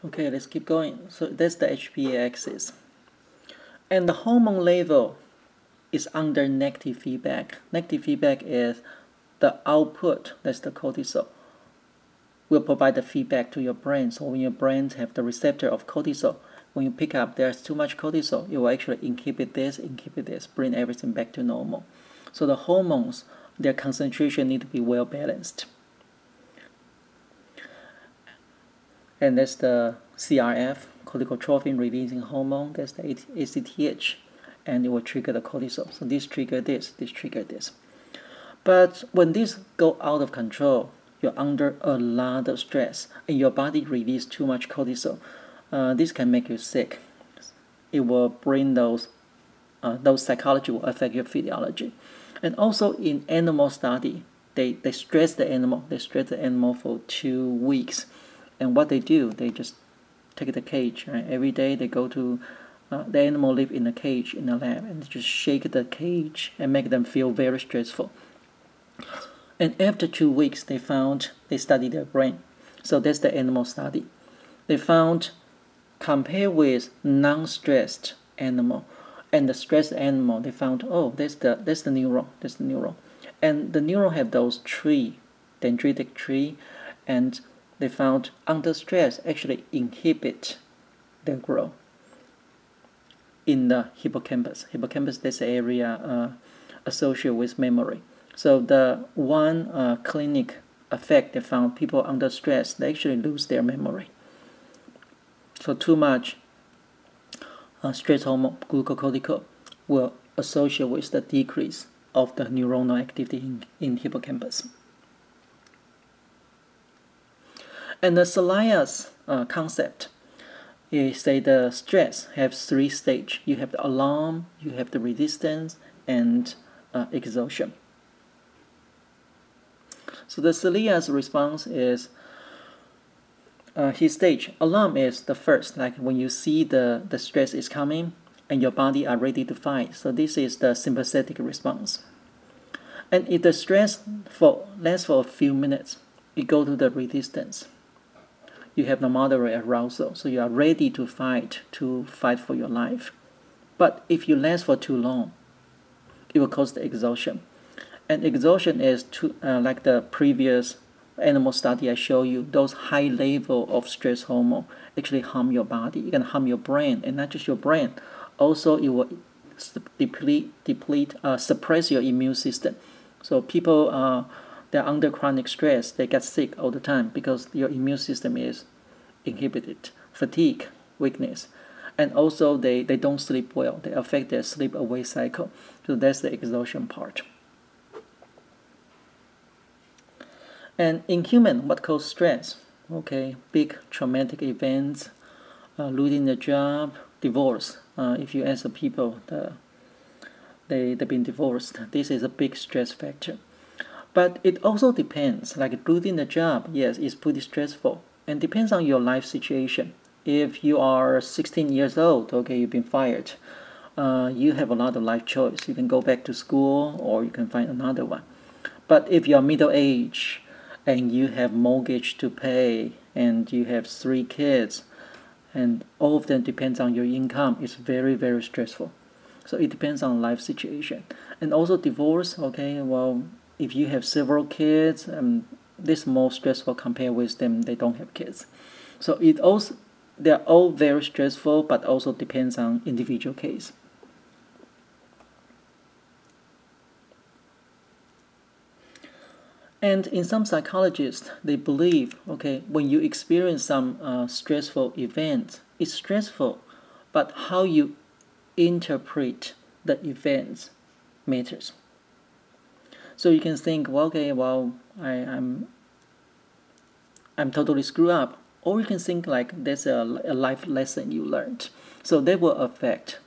Okay, let's keep going. So that's the HPA axis. And the hormone level is under negative feedback. Negative feedback is the output, that's the cortisol, will provide the feedback to your brain. So when your brain have the receptor of cortisol, when you pick up there's too much cortisol, it will actually inhibit this, bring everything back to normal. So the hormones, their concentration need to be well balanced. And that's the CRF, corticotrophin releasing hormone, that's the ACTH, and it will trigger the cortisol. So this trigger this trigger this. But when this go out of control, you're under a lot of stress and your body releases too much cortisol. This can make you sick. It will bring those psychology will affect your physiology. And also in animal study, they stress the animal. They stress the animal for 2 weeks. And what they do, they just take the cage. Right? Every day they go to the animal live in a cage in a lab and just shake the cage and make them feel very stressful. And after 2 weeks, they studied their brain. So that's the animal study. They found, compared with non-stressed animal and the stressed animal, they found, oh, that's the neuron, and the neuron have those dendritic tree, and they found under stress actually inhibit their growth in the hippocampus. Hippocampus, this area associated with memory. So the one clinic effect they found, people under stress, they actually lose their memory. So too much stress hormone, glucocorticoid, will associate with the decrease of the neuronal activity in hippocampus. And the Celia's concept is say the stress has 3 stages. You have the alarm, you have the resistance, and exhaustion. So the Celia's response is his stage. Alarm is the first, like when you see the stress is coming and your body are ready to fight. So this is the sympathetic response. And if the stress lasts for a few minutes, you go to the resistance. You have the moderate arousal, so you are ready to fight for your life. But if you last for too long, it will cause the exhaustion. And exhaustion is like the previous animal study I showed you, those high level of stress hormone actually harm your body. It can harm your brain, and not just your brain. Also, it will suppress your immune system. So people they're under chronic stress, they get sick all the time because your immune system is inhibited, fatigue, weakness. And also they don't sleep well. They affect their sleep-awake cycle. So that's the exhaustion part. And in human, what causes stress? Okay, big traumatic events, losing the job, divorce. If you ask the people, they've been divorced. This is a big stress factor. But it also depends, like losing the job, yes, it's pretty stressful. And depends on your life situation. If you are 16 years old, okay, you've been fired, you have a lot of life choice. You can go back to school or you can find another one. But if you're middle age and you have mortgage to pay and you have 3 kids and all of them depends on your income, it's very, very stressful. So it depends on life situation. And also divorce, okay, well, if you have several kids, this is more stressful compared with them they don't have kids. So they're all very stressful, but also depends on individual case. And in some psychologists, they believe, okay, when you experience some stressful event, it's stressful, but how you interpret the events matters. So you can think, well, okay, well, I'm totally screwed up. Or you can think like there's a life lesson you learned. So that will affect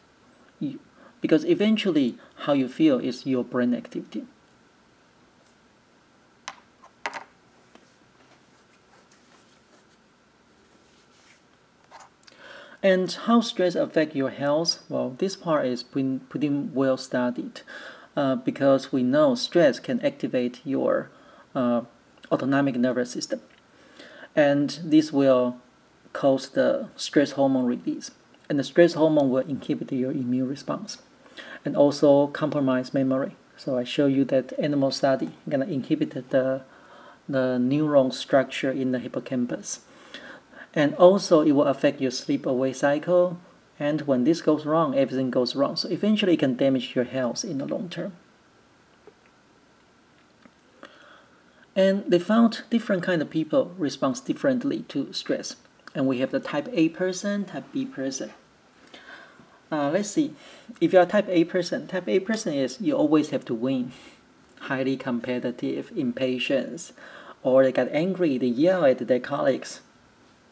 you. Because eventually how you feel is your brain activity. And how stress affects your health? Well, this part is pretty well studied because we know stress can activate your autonomic nervous system. And this will cause the stress hormone release. And the stress hormone will inhibit your immune response and also compromise memory. So I show you that animal study gonna inhibit the neuron structure in the hippocampus. And also it will affect your sleep-awake cycle. And when this goes wrong, everything goes wrong. So eventually it can damage your health in the long term. And they found different kind of people respond differently to stress. And we have the type A person, type B person. Let's see. If you're a type A person is you always have to win. Highly competitive, impatient, or they get angry, they yell at their colleagues.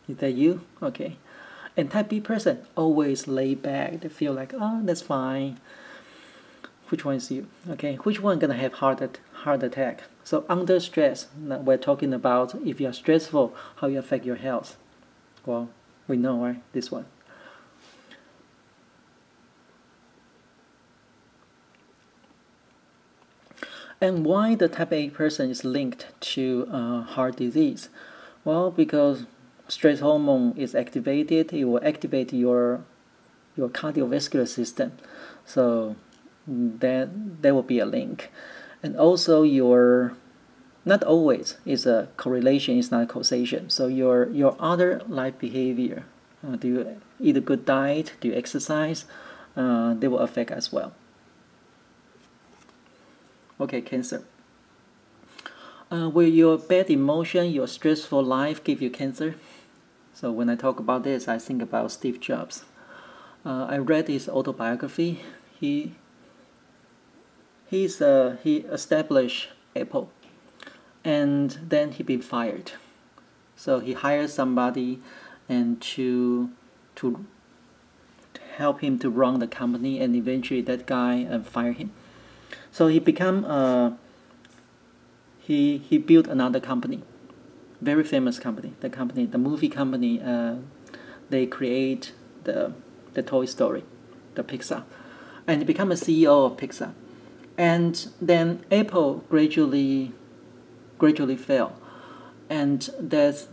Is that you? Okay. And type B person, always lay back. They feel like, oh, that's fine. Which one is you? Okay, which one gonna have heart attack? So under stress, we're talking about if you're stressful, how you affect your health. Well, we know, right? This one. And why the type A person is linked to heart disease? Well, because stress hormone is activated, it will activate your cardiovascular system. So there will be a link. And also not always is a correlation, it's not a causation. So your other life behavior, do you eat a good diet, do you exercise, they will affect as well. Okay, cancer. Will your bad emotion, your stressful life give you cancer? So when I talk about this, I think about Steve Jobs. I read his autobiography. He established Apple, and then he been fired. So he hired somebody and to help him to run the company, and eventually that guy fired him. So he he built another company, very famous company. The movie company. They create the Toy Story, the Pixar, and he became a CEO of Pixar. And then Apple gradually fell, and that's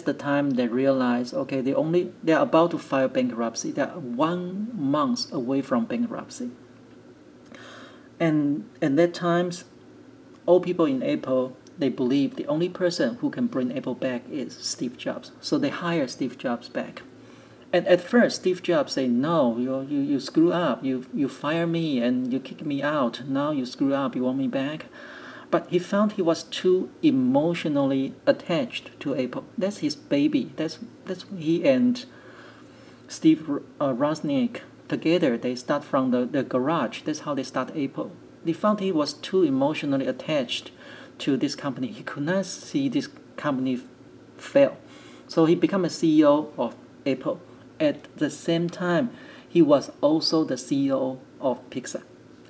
the time they realized, okay, they're about to file bankruptcy. They're 1 month away from bankruptcy. And at that time, all people in Apple, they believe the only person who can bring Apple back is Steve Jobs. So they hire Steve Jobs back. And at first, Steve Jobs said, no, you screw up. You fire me and you kick me out. Now you screw up. You want me back? But he found he was too emotionally attached to Apple. That's his baby. That's he and Steve Wozniak together. They start from the garage. That's how they start Apple. They found he was too emotionally attached to this company. He could not see this company fail. So he became a CEO of Apple. At the same time, he was also the CEO of Pixar.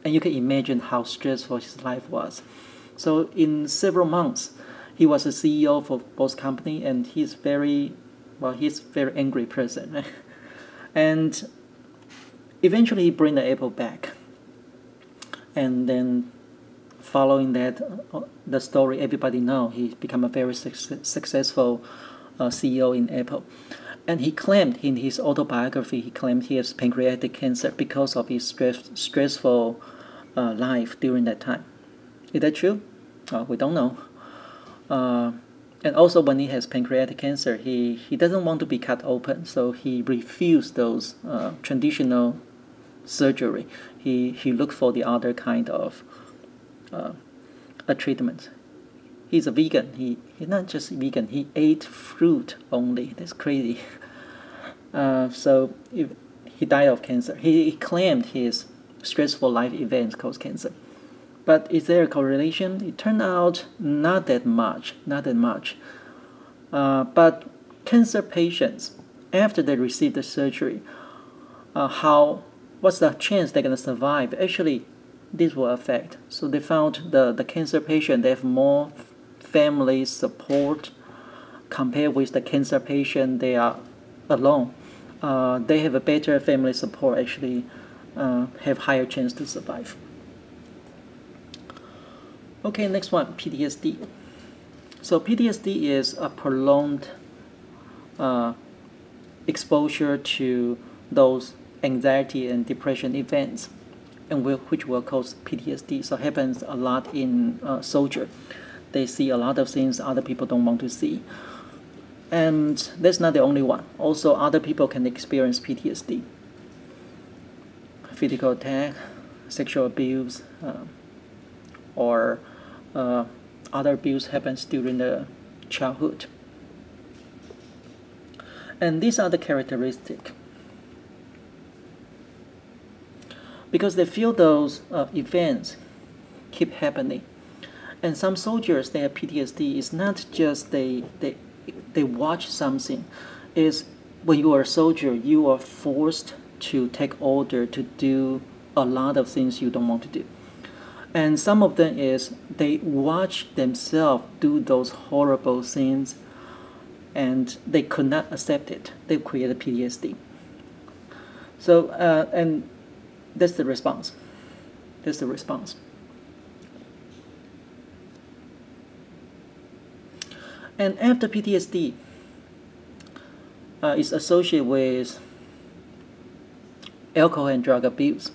And you can imagine how stressful his life was. So in several months, he was a CEO for both companies, and he's very angry person. And eventually he bring the Apple back. And then following that, the story everybody know, he became a very successful CEO in Apple. And he claimed in his autobiography, he has pancreatic cancer because of his stressful life during that time. Is that true? We don't know. And also when he has pancreatic cancer, he doesn't want to be cut open, so he refused those traditional surgery. He looked for the other kind of a treatment. He's a vegan. He's not just vegan. He ate fruit only. That's crazy. So he died of cancer. He claimed his stressful life events caused cancer. But is there a correlation? It turned out not that much. But cancer patients, after they receive the surgery, what's the chance they're gonna survive? Actually, this will affect. So they found the cancer patient, they have more family support compared with the cancer patient they are alone. They have a better family support, actually have higher chance to survive. Okay, next one, PTSD. So PTSD is a prolonged exposure to those anxiety and depression events, and which will cause PTSD. So it happens a lot in soldiers. They see a lot of things other people don't want to see. And that's not the only one. Also, other people can experience PTSD. Physical attack, sexual abuse, or other abuse happens during the childhood. And these are the characteristics. Because they feel those events keep happening. And some soldiers, they have PTSD. It's not just they watch something. It's when you are a soldier, you are forced to take order to do a lot of things you don't want to do. And some of them is they watch themselves do those horrible things and they could not accept it. They created PTSD. So, and that's the response. That's the response. And after PTSD is associated with alcohol and drug abuse,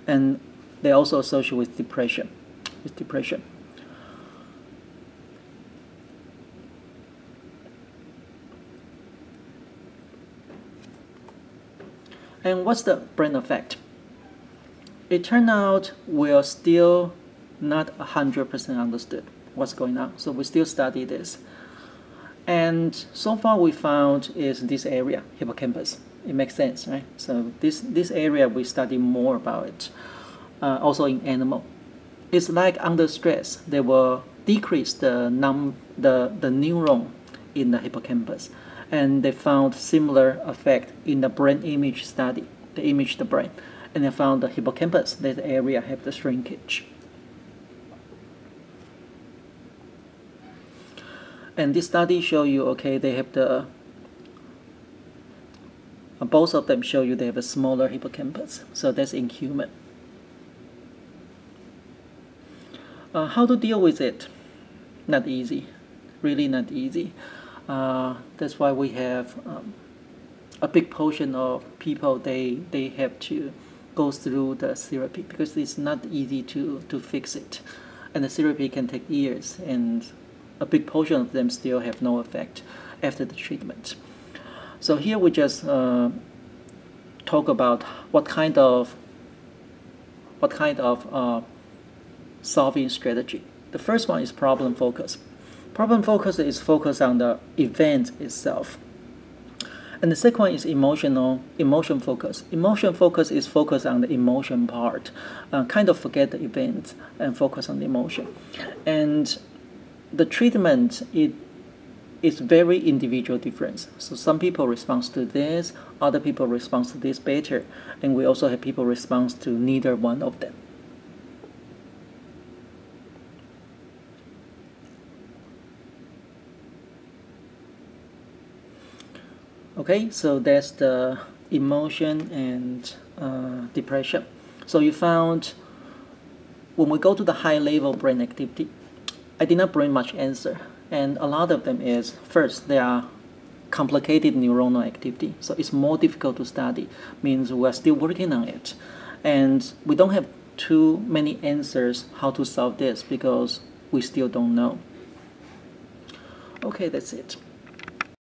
and they also associate with depression. And what's the brain effect? It turned out we're still not 100% understood what's going on. So we still study this. And so far we found is this area, hippocampus. It makes sense, right? So this area we study more about it. Also in animal. It's like under stress, they will decrease the neuron in the hippocampus. And they found similar effect in the brain image study. They imaged the brain. And they found the hippocampus, that area have the shrinkage. And this study show you, okay, they have the, both of them show you they have a smaller hippocampus. So that's in human. How to deal with it? Not easy, really not easy. That's why we have a big portion of people, they have to go through the therapy because it's not easy to fix it. And the therapy can take years, and a big portion of them still have no effect after the treatment. So here we just talk about what kind of solving strategy. The first one is problem focus. Problem focus is focused on the event itself. And the second one is emotion focus. Emotion focus is focused on the emotion part. Kind of forget the event and focus on the emotion. And the treatment, it's very individual difference. So some people respond to this, other people respond to this better, and we also have people respond to neither one of them. Okay, so that's the emotion and depression. So you found when we go to the high level brain activity, I did not bring much answer. And a lot of them is, first, they are complicated neuronal activity. So it's more difficult to study, means we're still working on it. And we don't have too many answers how to solve this because we still don't know. Okay, that's it.